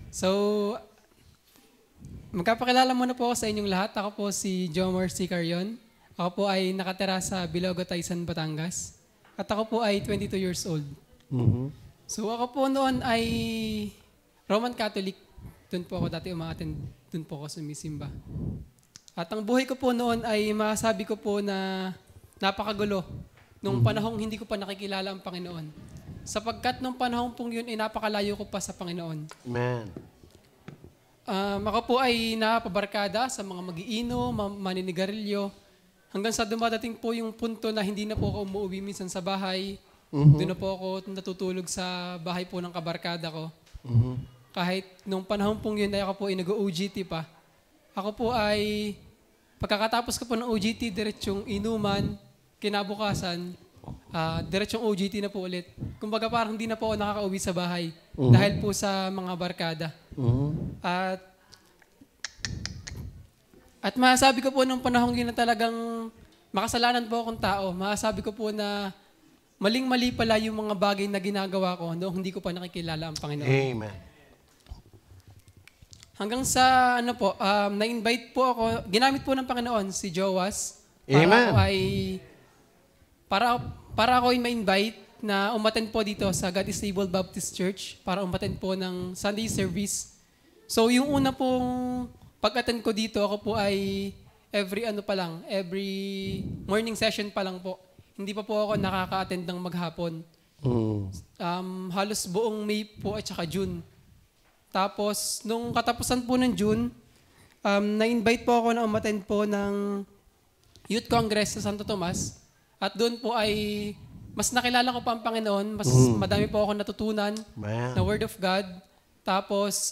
So, magkapakilala muna po ako sa inyong lahat. Ako po si Jomar C. Carion. Ako po ay nakatira sa Bilogo, Taysan, Batangas. At ako po ay 22 years old. So ako po noon ay Roman Catholic. Doon po ako dati umaattend. Doon po ako sumisimba. At ang buhay ko po noon ay masabi ko po na napakagulo. Nung panahong hindi ko pa nakikilala ang Panginoon. Sapagkat nung panahong pong yun ay napakalayo ko pa sa Panginoon. Amen. Ako po ay napabarkada sa mga mag-iino, maninigarilyo. Hanggang sa dumadating po yung punto na hindi na po ako umuwi minsan sa bahay. Doon na po ako natutulog sa bahay po ng kabarkada ko. Kahit nung panahon pong yun ay ako po ay nag-OGT pa. Ako po ay, pagkakatapos ko po ng OGT, diretsyong inuman, kinabukasan, diretsyong OGT na po ulit. Kumbaga parang hindi na po ako nakaka-uwi sa bahay dahil po sa mga barkada. At masasabi ko po nung panahon yun na talagang makasalanan po akong tao, masasabi ko po na maling-mali pala yung mga bagay na ginagawa ko noong hindi ko pa nakikilala ang Panginoon. Amen. Hanggang sa na-invite po ako, ginamit po ng Panginoon si Joas. Amen. Para ako ay ma-invite na umattend po dito sa God is Able Baptist Church para umattend po ng Sunday service. So yung una pong pag-attend ko dito, ako po ay every morning session pa lang po. Hindi pa po ako nakaka-attend ng maghapon. Halos buong May po at saka June. Tapos, nung katapusan po ng June, na-invite po ako na umattend po ng Youth Congress sa Santo Tomas. At doon po ay mas nakilala ko pa ang Panginoon, mas madami po ako natutunan na Word of God. Tapos,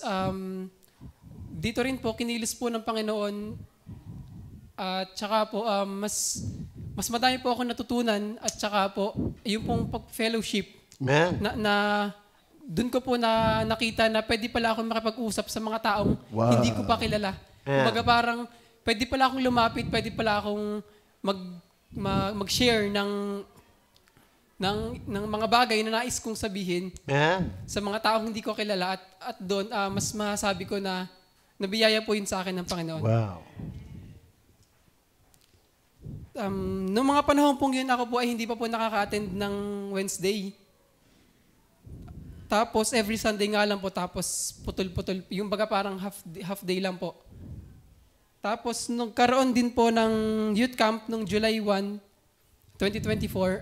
dito rin po, kinilis po ng Panginoon at saka po, mas madami po ako natutunan at saka po, yung pong fellowship na doon ko po na nakita na pwede pala akong makipag-usap sa mga taong hindi ko pa kilala. Kumbaga parang pwede pala akong lumapit, pwede pala akong mag-share ng mga bagay na nais kong sabihin sa mga taong hindi ko kilala at doon mas masasabi ko na nabiyaya po yun sa akin ng Panginoon. Wow. Noong mga panahon pong yun, ako po ay hindi pa po nakaka-attend ng Wednesday. Tapos every Sunday nga lang po, tapos putol-putol. Yung baga parang half day lang po. Tapos nung karoon din po ng youth camp nung July 1, 2024,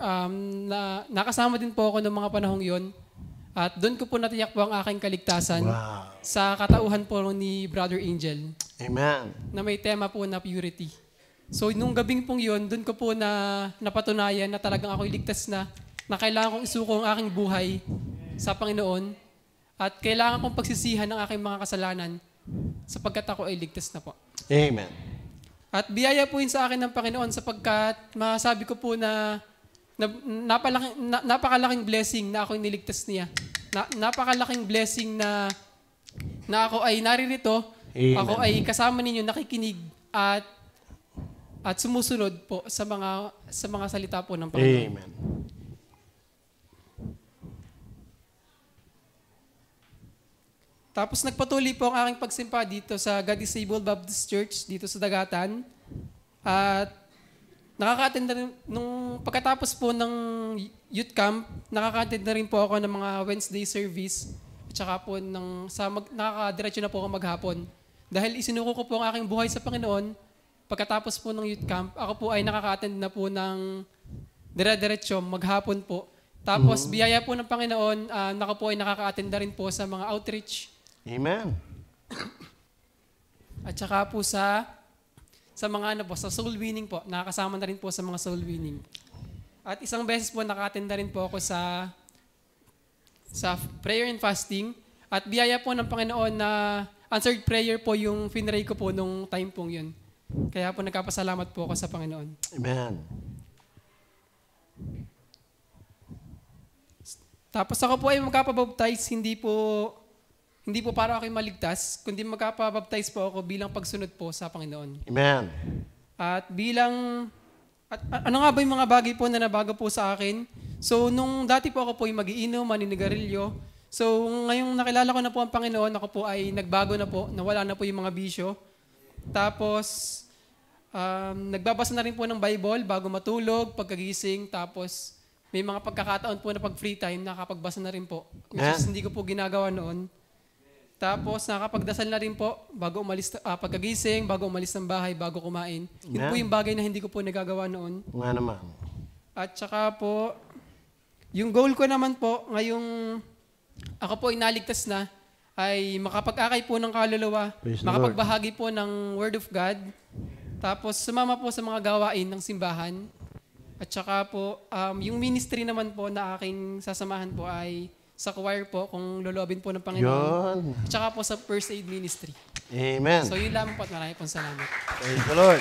nakasama din po ako ng mga panahong yun. At doon ko po natiyak po ang aking kaligtasan sa katauhan po ni Brother Angel. Amen. Na may tema po na purity. So nung gabing pong yun, doon ko po napatunayan na talagang ako'y ligtas na kailangan kong isuko ang aking buhay sa Panginoon at kailangan kong pagsisihan ng aking mga kasalanan sapagkat ako ay ligtas na po. Amen. At biyaya po yun sa akin ng Panginoon sapagkat masasabi ko po na napakalaking blessing na ako'y niligtas niya. Napakalaking blessing na ako ay naririto, Amen. ako ay kasama ninyo, nakikinig at sumusunod po sa mga salita po ng Panginoon. Amen. Tapos nagpatuloy po ang aking pagsimpa dito sa God is Able Baptist Church dito sa Dagatan. At nakaka-attend na rin, nung pagkatapos po ng youth camp, nakaka-attend na rin po ako ng mga Wednesday service. At saka po nakaka-diretso na po ako maghapon. Dahil isinuko ko po ang aking buhay sa Panginoon, pagkatapos po ng youth camp, ako po ay nakaka-attend na po ng dire-diretso maghapon po. Tapos biyaya po ng Panginoon, ako po ay nakaka-attend na rin po sa mga outreach. Amen. At saka po sa mga sa soul winning po. Nakakasama na rin po sa mga soul winning. At isang beses po naka-attend na rin po ako sa prayer and fasting. At biyaya po ng Panginoon na answered prayer po yung finray ko po nung time pong yun. Kaya po nagkapasalamat po ako sa Panginoon. Amen. Tapos ako po ay magkapabaptize, hindi po para ako'y maligtas, kundi magkapabaptize po ako bilang pagsunod po sa Panginoon. Amen. At ano nga ba yung mga bagay po na nabago po sa akin? So, nung dati po ako po ay mag-iinom, maninigarilyo. So, ngayong nakilala ko na po ang Panginoon, ako po ay nagbago na po, nawala na po yung mga bisyo. Tapos, nagbabasa na rin po ng Bible bago matulog, pagkagising, tapos may mga pagkakataon po na pag free time, nakapagbasa na rin po. Which is hindi ko po ginagawa noon. Tapos, nakapagdasal na rin po bago umalis, pagkagising, bago umalis ng bahay, bago kumain. Yun po yung bagay na hindi ko po nagagawa noon. Nga naman. At saka po, yung goal ko naman po, ngayong ako po inaligtas na, ay makapag-akay po ng kaluluwa, makapagbahagi po ng Word of God, tapos sumama po sa mga gawain ng simbahan. At saka po, yung ministry naman po na aking sasamahan po ay sa choir po, kung loloobin po ng Panginoon. At saka po sa First Aid Ministry. Amen. So yun lamang po at marami pong salamat. Praise the Lord.